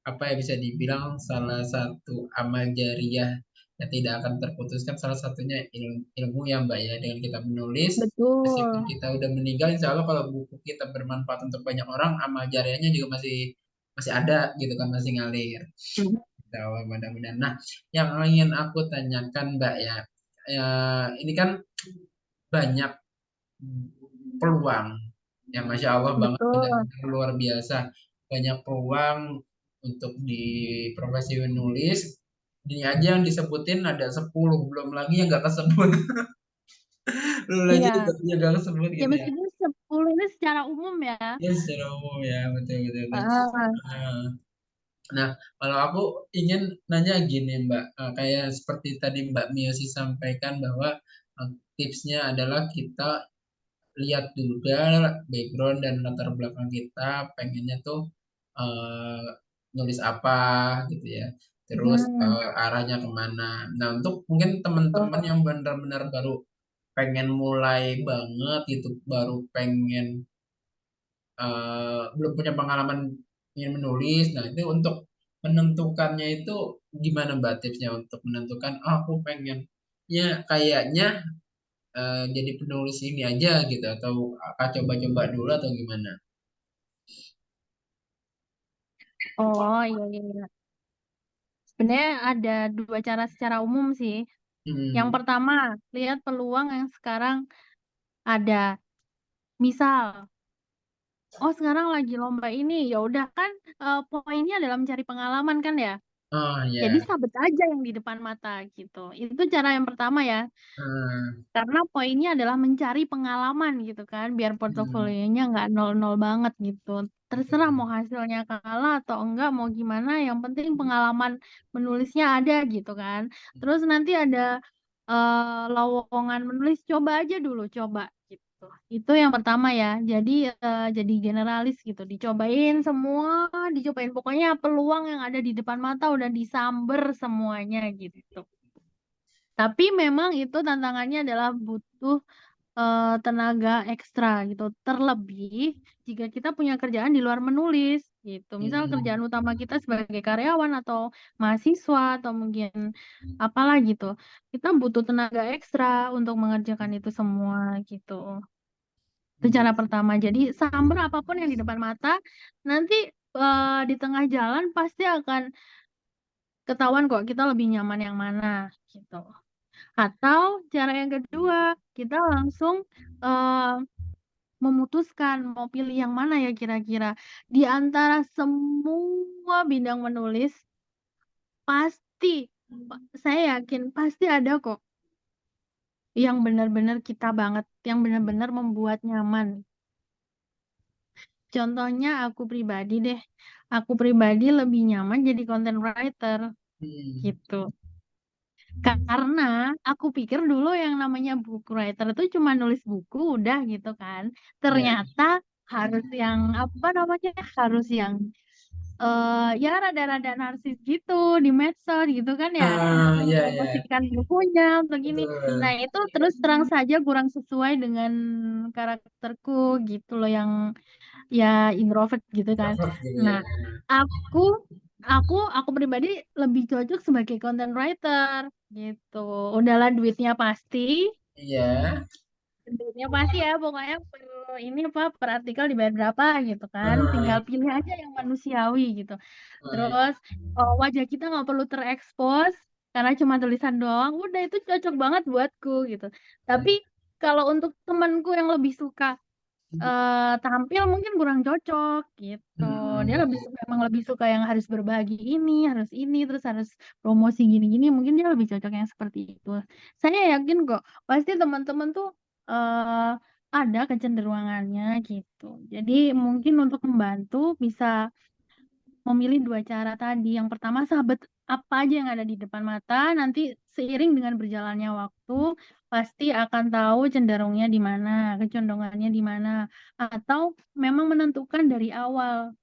apa ya bisa dibilang salah satu amal jariah yang tidak akan terputuskan salah satunya ilmu ya Mbak ya dengan kita menulis meskipun Betul. kita udah meninggal insya Allah kalau buku kita bermanfaat untuk banyak orang amal jariahnya juga masih masih ada gitu kan masih ngalir. Mm-mm. Insya Allah mudah-mudahan. Nah yang ingin aku tanyakan Mbak ya, ya ini kan banyak peluang ya Masya Allah banget Betul. benar-benar luar biasa banyak peluang untuk di profesi menulis ini aja yang disebutin ada 10 belum lagi yang nggak kesebut belum lagi Iya. yang nggak kesebut Ya gitu ya meskipun 10 ini secara umum ya. ya secara umum ya betul betul, betul. Ah, Nah, Nah, kalau aku ingin nanya gini, Mbak. Kayak seperti tadi Mbak Miosi sampaikan bahwa tipsnya adalah kita lihat juga background dan latar belakang kita, pengennya tuh eh, nulis apa gitu ya. Terus Hmm, arahnya kemana. Nah, untuk mungkin betul. teman-teman yang benar-benar baru pengen mulai banget gitu, baru pengen belum punya pengalaman ingin menulis. Nah, itu untuk menentukannya itu gimana Mbak tipsnya untuk menentukan, oh, aku pengen ya kayaknya jadi penulis ini aja gitu atau akan coba-coba dulu atau gimana? Oh iya iya, iya. Sebenarnya ada dua cara secara umum sih. Yang Hmm. pertama, lihat peluang yang sekarang ada. Misal, oh sekarang lagi lomba ini, ya udah kan poinnya adalah mencari pengalaman kan ya. Oh Jadi ya. sabet aja yang di depan mata gitu. Itu cara yang pertama ya. Hmm. Karena poinnya adalah mencari pengalaman gitu kan, biar Hmm. portofolionya nggak nol-nol banget gitu. Terserah Betul. mau hasilnya kalah atau enggak, mau gimana, yang penting pengalaman menulisnya ada gitu kan. Terus nanti ada lowongan menulis, coba aja dulu, coba gitu. Itu yang pertama ya. Jadi generalis gitu, dicobain semua, dicobain pokoknya peluang yang ada di depan mata udah disamber semuanya gitu. Tapi memang itu tantangannya adalah butuh tenaga ekstra gitu. Terlebih jika kita punya kerjaan di luar menulis gitu. Misal Hmm. kerjaan utama kita sebagai karyawan atau mahasiswa atau mungkin apalah gitu. Kita butuh tenaga ekstra untuk mengerjakan itu semua gitu. Itu cara pertama. Jadi sambar apapun yang di depan mata, nanti di tengah jalan pasti akan ketahuan kok kita lebih nyaman yang mana gitu. Atau cara yang kedua, kita langsung eh, memutuskan mau pilih yang mana ya kira-kira. Di antara semua bidang menulis, pasti, saya yakin pasti ada kok yang benar-benar kita banget, yang benar-benar membuat nyaman. Contohnya aku pribadi deh, aku pribadi lebih nyaman jadi content writer Hmm. gitu. Karena aku pikir dulu yang namanya book writer itu cuma nulis buku udah gitu kan. Ya. Ternyata harus yang apa namanya? Harus yang ya rada-rada narsis gitu di medsos gitu kan ya untuk Ya ya. mempromosikan bukunya untuk ini. Nah, Betul. itu terus terang saja kurang sesuai dengan karakterku gitu loh yang ya introvert gitu kan. Introvert gitu ya. Nah, aku aku pribadi lebih cocok sebagai content writer gitu. Udahlah duitnya pasti, Iya. duitnya pasti ya pokoknya ini apa per artikel dibayar berapa gitu kan. Tinggal Ah, pilih aja yang manusiawi gitu. ah, Terus wajah kita nggak perlu terekspos karena cuma tulisan doang. Udah itu cocok banget buatku gitu. Tapi kalau untuk temanku yang lebih suka tampil mungkin kurang cocok gitu. Dia hmm. memang lebih suka yang harus berbagi ini, terus harus promosi gini-gini. Mungkin dia lebih cocok yang seperti itu. Saya yakin kok, pasti teman-teman tuh eh ada kecenderungannya gitu. Jadi mungkin untuk membantu bisa memilih dua cara tadi. Yang pertama, sahabat apa aja yang ada di depan mata, nanti seiring dengan berjalannya waktu, pasti akan tahu cenderungnya di mana, kecondongannya di mana, atau memang menentukan dari awal.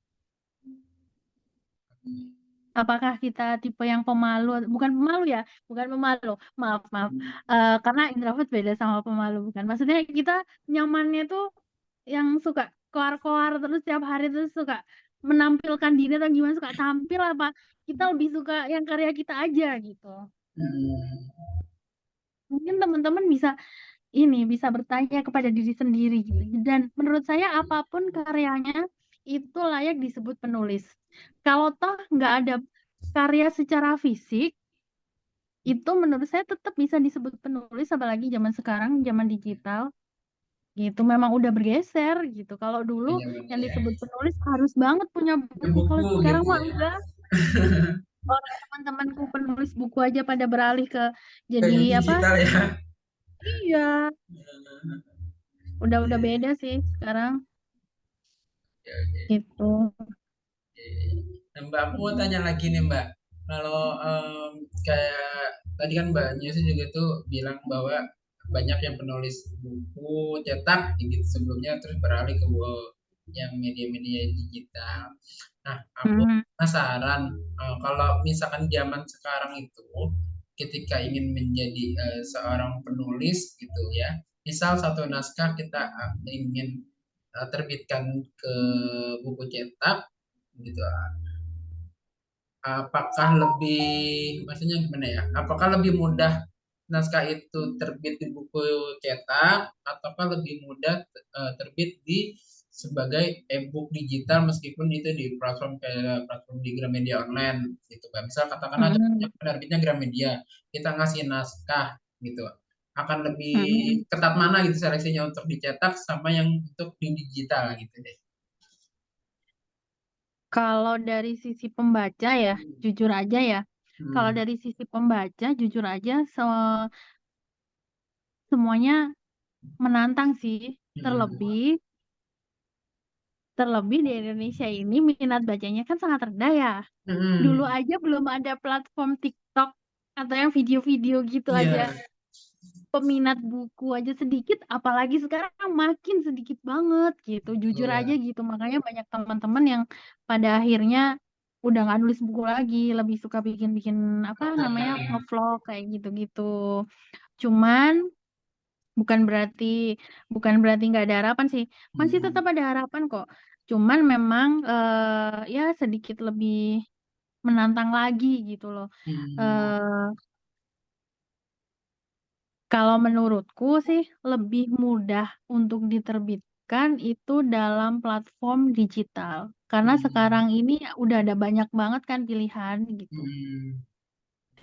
Apakah kita tipe yang pemalu, bukan pemalu ya, bukan pemalu, maaf, maaf. Karena introvert beda sama pemalu, bukan. Maksudnya kita nyamannya tuh yang suka koar-koar terus tiap hari terus suka menampilkan diri atau gimana suka tampil apa kita lebih suka yang karya kita aja gitu. Hmm. Mungkin teman-teman bisa ini bisa bertanya kepada diri sendiri gitu. Dan menurut saya apapun karyanya itu layak disebut penulis. Kalau toh nggak ada karya secara fisik, itu menurut saya tetap bisa disebut penulis apalagi zaman sekarang, zaman digital. Gitu memang udah bergeser gitu. Kalau dulu Benar-benar yang ya. disebut penulis harus banget punya Ke buku. Kalau buku sekarang gitu mah ya. enggak. Orang teman-temanku penulis buku aja pada beralih ke Ke jadi yang apa? digital ya. Iya, udah beda sih sekarang Oke, oke. gitu. Nah, Mbak, aku mau tanya lagi nih, Mbak. Kalau kayak tadi kan Mbak Nyusi juga tuh bilang bahwa banyak yang penulis buku cetak gitu sebelumnya terus beralih ke yang media-media digital. Nah, aku Hmm. penasaran kalau misalkan zaman sekarang itu ketika ingin menjadi seorang penulis gitu ya, misal satu naskah kita ingin terbitkan ke buku cetak gitu, apakah lebih maksudnya gimana ya? Apakah lebih mudah naskah itu terbit di buku cetak ataukah lebih mudah terbit di sebagai e-book digital meskipun itu di platform kayak platform di Gramedia online gitu kan. Misal katakan aja Hmm. penerbitnya Gramedia, kita ngasih naskah gitu. Akan lebih Hmm. ketat mana gitu seleksinya untuk dicetak sama yang untuk di digital gitu deh. Kalau dari sisi pembaca ya, jujur aja ya. Kalau Hmm. dari sisi pembaca, jujur aja, semuanya menantang sih. Hmm. Terlebih, terlebih di Indonesia ini minat bacanya kan sangat rendah ya. Dulu Hmm. aja belum ada platform TikTok atau yang video-video gitu aja. Iya. Peminat buku aja sedikit, apalagi sekarang makin sedikit banget gitu. Jujur aja Betul. gitu. Makanya banyak teman-teman yang pada akhirnya udah nggak nulis buku lagi, lebih suka bikin-bikin apa namanya Konten. ngevlog kayak gitu-gitu. Cuman bukan berarti bukan berarti nggak ada harapan sih. Masih tetap Hmm. ada harapan kok. Cuman memang ya sedikit lebih menantang lagi gitu loh. Hmm. Eh Kalau menurutku sih lebih mudah untuk diterbitkan itu dalam platform digital. Karena Hmm. sekarang ini udah ada banyak banget kan pilihan gitu. Hmm.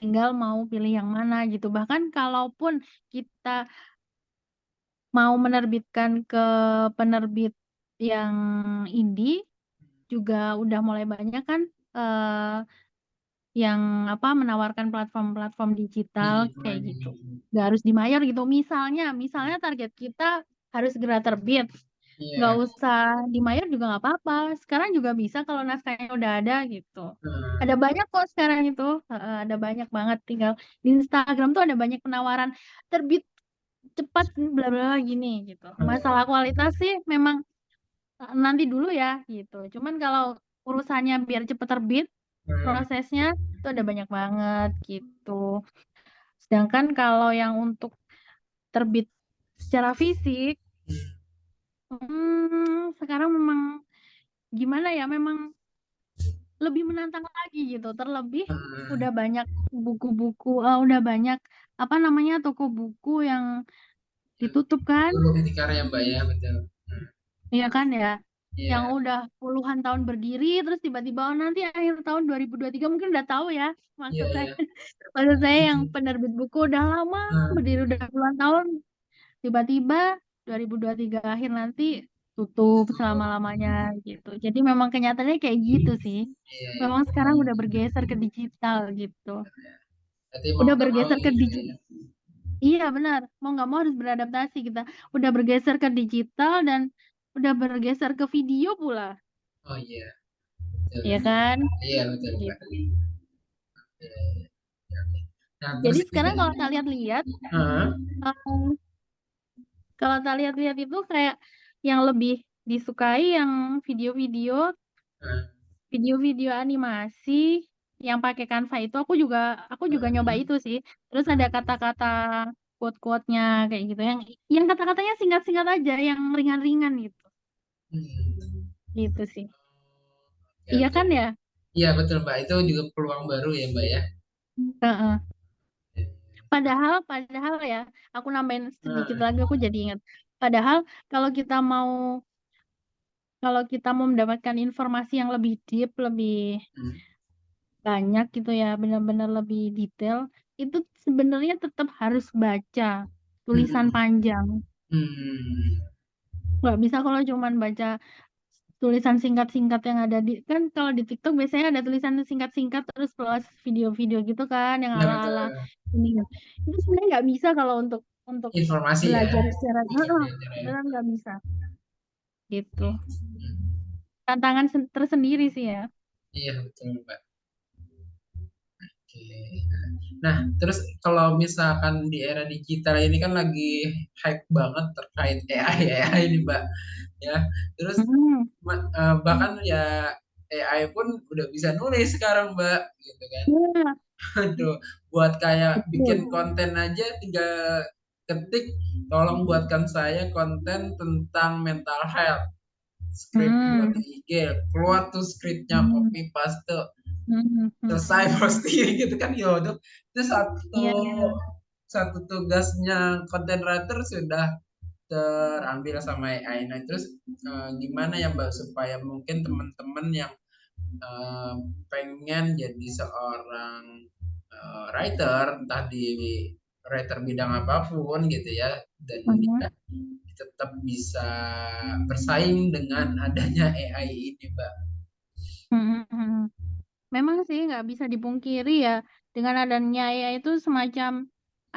Tinggal mau pilih yang mana gitu. Bahkan kalaupun kita mau menerbitkan ke penerbit yang indie juga udah mulai banyak kan eh, yang apa menawarkan platform-platform digital Digital kayak gitu. gitu. Gak harus di mayor gitu. Misalnya target kita harus segera terbit. Nggak Iya. usah di mayor juga nggak apa-apa. Sekarang juga bisa kalau naskahnya udah ada gitu. Ada Hmm. banyak kok sekarang itu. Ada banyak banget. Tinggal di Instagram tuh ada banyak penawaran terbit cepat bla bla bla gini gitu. Masalah Hmm. kualitas sih memang nanti dulu ya gitu. Cuman kalau urusannya biar cepet terbit, Hmm. prosesnya itu ada banyak banget gitu. Sedangkan kalau yang untuk terbit secara fisik, sekarang memang gimana ya, memang lebih menantang lagi gitu. Terlebih Hmm. udah banyak buku-buku, udah banyak apa namanya toko buku yang ditutup kan, Dulu di karya Mbak ya betul. Hmm. iya kan ya, yang Iya. udah puluhan tahun berdiri, terus tiba-tiba oh, nanti akhir tahun 2023 mungkin udah tahu ya Iya maksud saya. iya. Maksud saya yang Hmm. penerbit buku udah lama berdiri Hmm. udah puluhan tahun, tiba-tiba 2023 akhir nanti tutup Tutup. selama-lamanya gitu. Jadi memang kenyataannya kayak gitu sih. Iya Memang itu. sekarang udah bergeser ke digital gitu. Berarti mau Udah nggak mau bergeser ke gitu digital. ya. Iya benar, mau nggak mau harus beradaptasi kita. Udah bergeser ke digital dan udah bergeser ke video pula, Oh iya betul. ya kan? Iya betul Mbak. Gitu. Iya, iya. Iya, oke. Nah terus Jadi juga. sekarang kalau tak lihat-lihat, Heeh. eh, kalau tak lihat-lihat itu kayak yang lebih disukai yang video-video Heeh. video-video animasi yang pakai Canva itu aku juga nyoba Heeh. itu sih. Terus ada kata-kata quote-quote-nya kayak gitu yang kata-katanya singkat-singkat aja, yang ringan-ringan gitu. Hmm. Gitu sih. Oke, Iya oke. kan ya? Iya betul Mbak, itu juga peluang baru ya Mbak ya. Heeh. Padahal ya, aku nambahin sedikit Nah, lagi, aku jadi ingat. Padahal kalau kita mau kalau kita mau mendapatkan informasi yang lebih deep, lebih hmm, banyak gitu ya, benar-benar lebih detail, itu sebenarnya tetap harus baca tulisan hmm, panjang. hmm, Nggak bisa kalau cuman baca tulisan singkat-singkat yang ada di, kan kalau di TikTok biasanya ada tulisan singkat-singkat terus plus video-video gitu kan yang ya betul. ala-ala ini. Itu sebenarnya nggak bisa kalau untuk Informasi ya, belajar secara untuk belajar ya. beneran nggak bisa gitu. Hmm. Tantangan tersendiri sih ya. Iya betul Mbak. Oke. Nah, terus kalau misalkan di era digital ini kan lagi hype banget terkait AI ini Mbak. Ya, terus Hmm. bahkan ya AI pun udah bisa nulis sekarang Mbak, gitu kan. Iya, Aduh, buat kayak bikin betul. konten aja 3 ketik, tolong buatkan saya konten tentang mental health. Script buat Hmm. IG, keluar tuh scriptnya, Hmm. copy paste, Hmm. Hmm. selesai posting gitu kan. Ya udah, itu satu Iya, iya. satu tugasnya content writer sudah terambil sama AI. Nah, terus gimana ya Mbak supaya mungkin teman-teman yang eh, pengen jadi seorang writer, entah di writer bidang apapun gitu ya, dan ini Hmm. kan tetap bisa bersaing dengan adanya AI ini, Mbak. Hmm. Hmm. Memang sih nggak bisa dipungkiri ya, dengan adanya AI itu semacam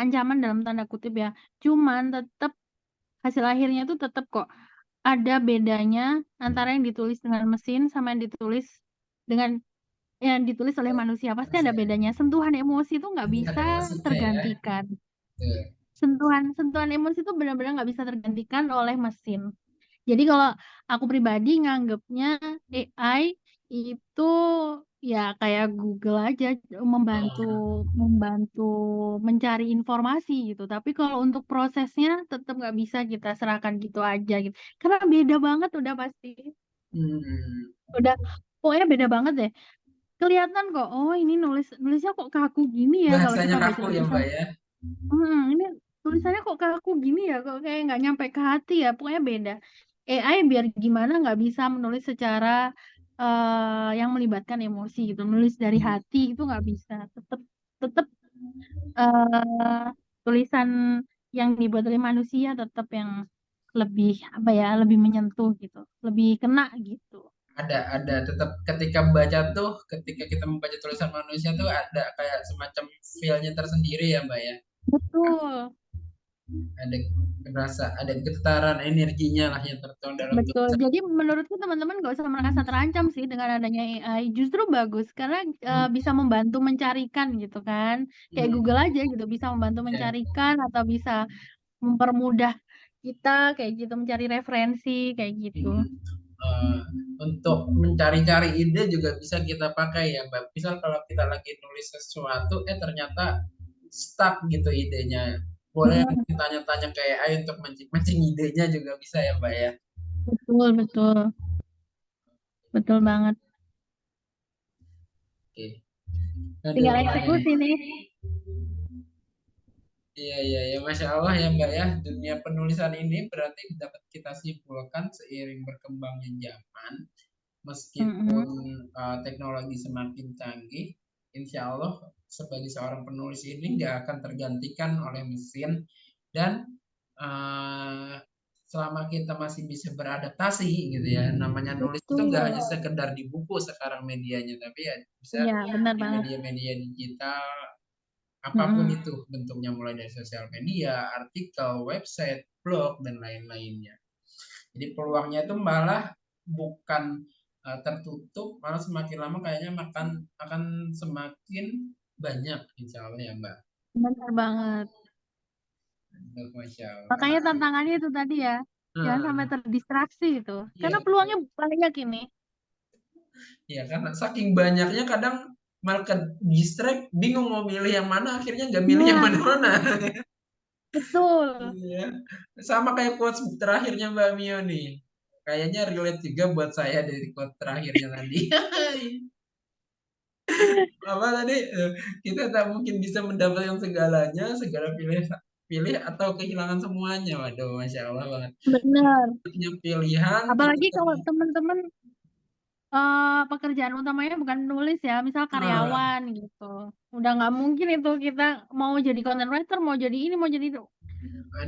ancaman dalam tanda kutip ya. Cuman tetap hasil akhirnya itu tetap kok ada bedanya antara yang ditulis dengan mesin sama dengan yang ditulis oleh manusia. Pasti ada Manusia. bedanya. Sentuhan emosi itu nggak Tingkat bisa emosinya ya. tergantikan. Tuh. Sentuhan sentuhan emosi itu benar-benar nggak bisa tergantikan oleh mesin. Jadi kalau aku pribadi nganggapnya AI itu ya kayak Google aja, membantu Oh, membantu mencari informasi gitu. Tapi kalau untuk prosesnya tetap nggak bisa kita serahkan gitu aja gitu. Karena beda banget udah pasti. hmm, Udah pokoknya beda banget deh. Kelihatan kok, oh ini nulisnya kok kaku gini ya kalau bahasanya kita baca kaku ya tulisan. Mbak ya. Ini tulisannya kok kaku gini ya, kok kayak nggak nyampe ke hati ya, pokoknya beda. AI biar gimana nggak bisa menulis secara yang melibatkan emosi gitu, menulis dari hati itu nggak bisa. Tetap tetap eh, tulisan yang dibuat oleh manusia tetap yang lebih apa ya, lebih menyentuh gitu, lebih kena gitu. Ada tetap ketika baca tuh, ketika kita membaca tulisan manusia tuh ada kayak semacam feel-nya tersendiri ya Mbak ya. Betul. Ada rasa, ada getaran energinya lah yang tertuang dalam Betul. tulisan. Jadi menurutku teman-teman gak usah merasa terancam sih dengan adanya AI. Justru bagus karena bisa membantu mencarikan gitu kan. Kayak Hmm, Google aja gitu bisa membantu ya. mencarikan atau bisa mempermudah kita kayak gitu mencari referensi kayak gitu. Hmm. Eh, untuk mencari-cari ide juga bisa kita pakai ya Mbak. Misal kalau kita lagi nulis sesuatu, ternyata stuck gitu idenya. Boleh Hmm, tanya-tanya ke AI untuk mancing-mancing idenya juga bisa ya Mbak ya. betul, betul. Betul banget. Oke. Aduh, Tinggal Mbak. eksekusi nih. Iya, iya, ya, Masya Allah ya Mbak ya, dunia penulisan ini berarti dapat kita simpulkan seiring berkembangnya zaman, meskipun Mm-mm. teknologi semakin canggih, insya Allah sebagai seorang penulis ini nggak akan tergantikan oleh mesin, dan eh, selama kita masih bisa beradaptasi gitu ya, namanya nulis itu nggak hanya Betul. sekedar di buku sekarang medianya, tapi ya bisa Iya, benar di banget. media-media digital. Apapun Mm-mm. itu bentuknya, mulai dari sosial media, artikel, website, blog, dan lain-lainnya. Jadi peluangnya itu malah bukan tertutup, malah semakin lama kayaknya akan semakin banyak, insya Allah ya Mbak. Benar banget. Masya Makanya Allah. tantangannya itu tadi ya, jangan sampai Hmm, terdistraksi itu. iya Karena peluangnya betul. banyak ini. Ya karena saking banyaknya kadang malah ke distract, bingung mau milih yang mana, akhirnya nggak milih yang Nah, mana-mana. betul. Iya. Sama kayak quotes terakhirnya Mbak Mio nih. Kayaknya relate juga buat saya dari quote terakhirnya tadi. Apa tadi? Kita tak mungkin bisa mendapatkan segalanya, segala pilih pilih atau kehilangan semuanya. Waduh, Masya Allah banget. Benar. Punya pilihan, kita Apalagi kalau terus. teman-teman pekerjaan utamanya bukan nulis ya, misal Nah, karyawan gitu. Udah nggak mungkin itu kita mau jadi content writer, mau jadi ini, mau jadi itu.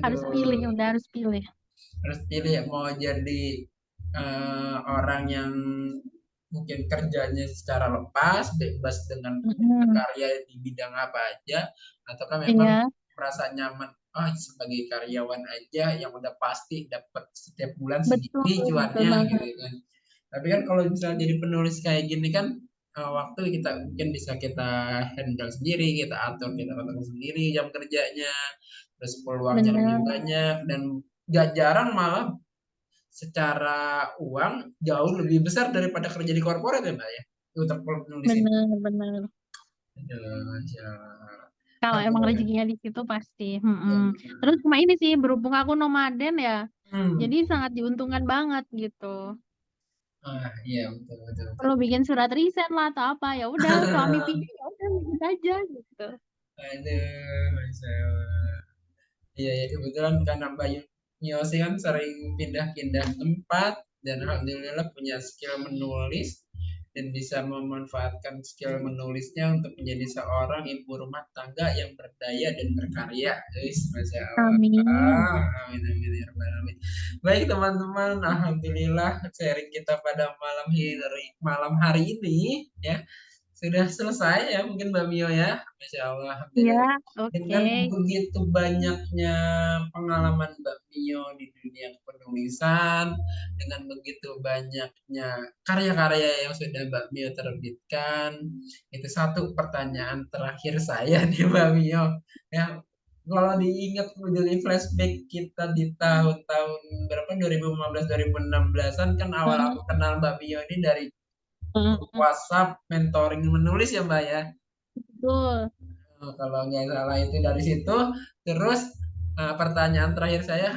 Harus pilih, aduh, udah harus pilih. harus pilih mau jadi orang yang mungkin kerjanya secara lepas, bebas dengan Mm-mm. karya di bidang apa aja, ataukah memang Iya, merasa nyaman, oh sebagai karyawan aja yang udah pasti dapat setiap bulan betul, segini betul cuannya gitu banget. kan. Tapi kan kalau misalnya jadi penulis kayak gini kan waktu kita mungkin bisa kita handle sendiri, kita atur, kita atur sendiri jam kerjanya, terus peluangnya lebih Bener, banyak dan gak jarang malah secara uang jauh lebih besar daripada kerja di korporat ya Mbak ya untuk penulis ini. bener, bener. Aduh, Masya Allah. Kalau emang Alhamdulillah. rezekinya di situ pasti. Ya, Terus cuma ini sih berhubung aku nomaden ya, hmm. jadi sangat diuntungkan banget gitu. Iya betul betul betul. Perlu bikin surat resign lah atau apa ya udah suami pilih ya udah bikin aja gitu. Aduh, Masya Allah. Iya, ya, kebetulan karena Mbak Yosi kan sering pindah-pindah tempat dan alhamdulillah punya skill menulis dan bisa memanfaatkan skill menulisnya untuk menjadi seorang ibu rumah tangga yang berdaya dan berkarya. Guys, Masya Allah. Amin. Amin, amin, ya Rabbal alamin. Baik teman-teman, alhamdulillah sharing kita pada malam hari ini ya sudah selesai ya mungkin Mbak Mio ya. Masya Allah, Ya, Alhamdulillah. oke. Dengan begitu banyaknya pengalaman Mbak Mio di dunia penulisan, dengan begitu banyaknya karya-karya yang sudah Mbak Mio terbitkan, itu satu pertanyaan terakhir saya nih Mbak Mio. Ya, kalau diingat jadi flashback kita di tahun-tahun berapa 2015 2016-an kan awal Hmm, aku kenal Mbak Mio ini dari grup hmm, WhatsApp mentoring menulis ya Mbak ya. betul. Kalau nggak salah itu dari situ. Terus pertanyaan terakhir saya,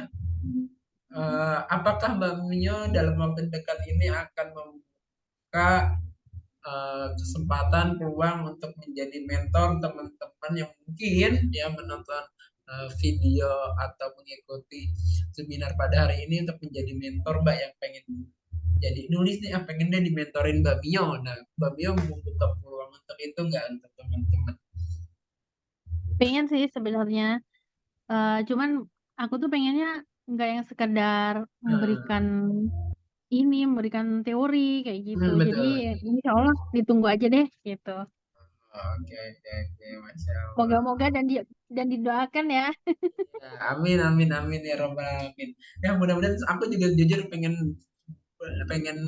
apakah Mbak Mio dalam waktu dekat ini akan membuka kesempatan peluang untuk menjadi mentor teman-teman yang mungkin ya menonton video atau mengikuti seminar pada hari ini untuk menjadi mentor Mbak yang pengen jadi nulis nih, pengen deh dimentorin Mbak Mio. Nah, Mbak Mio membuka peluang untuk itu nggak untuk teman-teman? Pengen sih sebenarnya. Cuman aku tuh pengennya nggak yang sekedar Hmm, memberikan teori kayak gitu. Jadi betul. insya Allah ditunggu aja deh gitu. Oke, oke, oke, Masya Allah. Moga-moga dan didoakan ya. Ya, amin, amin, amin ya Robbal Alamin. Ya, mudah-mudahan aku juga jujur pengen pengen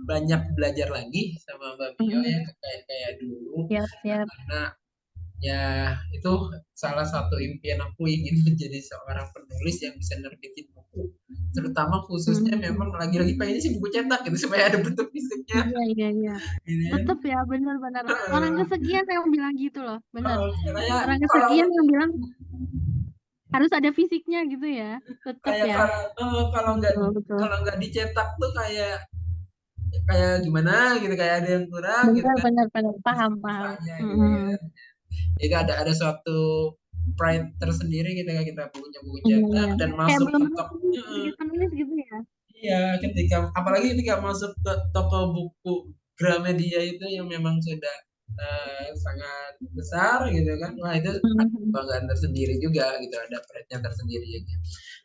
banyak belajar lagi sama Mbak Mio ya Mm-mm. kayak kayak dulu. Siap, Nah, siap. karena ya itu salah satu impian aku ingin menjadi seorang penulis yang bisa nerbitin buku. Terutama khususnya memang Mm-mm. lagi-lagi pengen sih buku cetak gitu supaya ada bentuk fisiknya. Iya, iya, iya. Gitu kan. Tetap ya, benar-benar. Orang kesekian yang bilang gitu loh, benar. Kayak Orang kalau kesekian yang bilang harus ada fisiknya gitu ya. Tetap kayak ya. kalau kalau nggak Betul, betul. dicetak tuh kayak kayak gimana gitu kayak ada yang kurang gitu Benar, kan benar, benar. Paham, paham. rasanya gitu Mm-mm. kan. Jadi ada suatu pride tersendiri ketika kita punya buku Iya, cetak iya. dan Kayak masuk belum ke tentu toko. sebagai penulis gitu ya. Iya, apalagi ketika masuk ke toko buku Gramedia itu yang memang sudah sangat besar gitu kan. Wah, itu ada Mhm. kebanggaan tersendiri juga gitu, ada pride-nya tersendiri juga.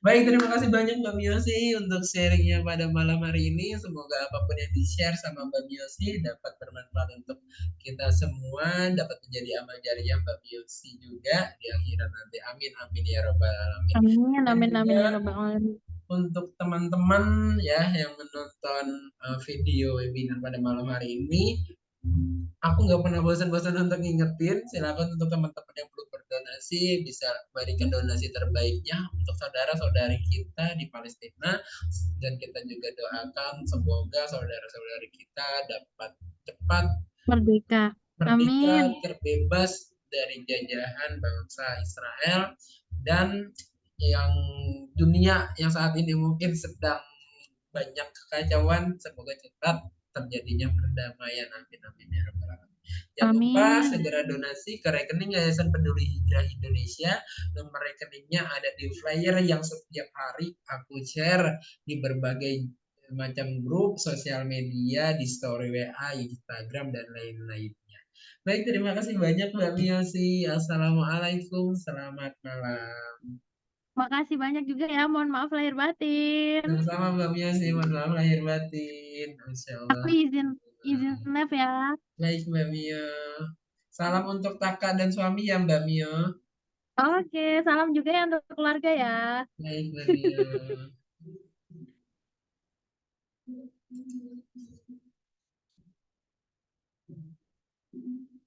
Baik, terima kasih banyak Mbak Miosi untuk sharingnya pada malam hari ini. Semoga apapun yang di-share sama Mbak Miosi dapat bermanfaat untuk kita semua, dapat menjadi amal jariah Mbak Miosi juga di akhirat nanti. Amin, amin ya robbal alamin. Amin, Dan amin, juga amin ya Rabbal Alamin. untuk teman-teman ya yang menonton video webinar pada malam hari ini, aku nggak pernah bosan-bosan untuk ngingetin, silakan untuk teman-teman yang belum berdonasi bisa berikan donasi terbaiknya untuk saudara-saudari kita di Palestina dan kita juga doakan semoga saudara-saudari kita dapat cepat Merdeka. merdeka, Amin. terbebas dari jajahan bangsa Israel dan yang dunia yang saat ini mungkin sedang banyak kekacauan, semoga cepat terjadinya perdamaian. Amin, amin ya rabbal alamin. Jangan lupa Amin. segera donasi ke rekening Yayasan Peduli Hijrah Indonesia. Nomor rekeningnya ada di flyer yang setiap hari aku share di berbagai macam grup sosial media, di story WA, Instagram, dan lain-lainnya. Baik, terima kasih banyak Mbak Miyosi. Assalamualaikum, selamat malam. Makasih banyak juga ya. Mohon maaf lahir batin. Sama-sama Mbak Miyosi, mohon maaf lahir batin. Masya Aku Allah. izin live ya. Baik Mbak Mio. Salam untuk Taka dan suami ya Mbak Mio. Oke, salam juga ya untuk keluarga ya. Baik Mbak Mio.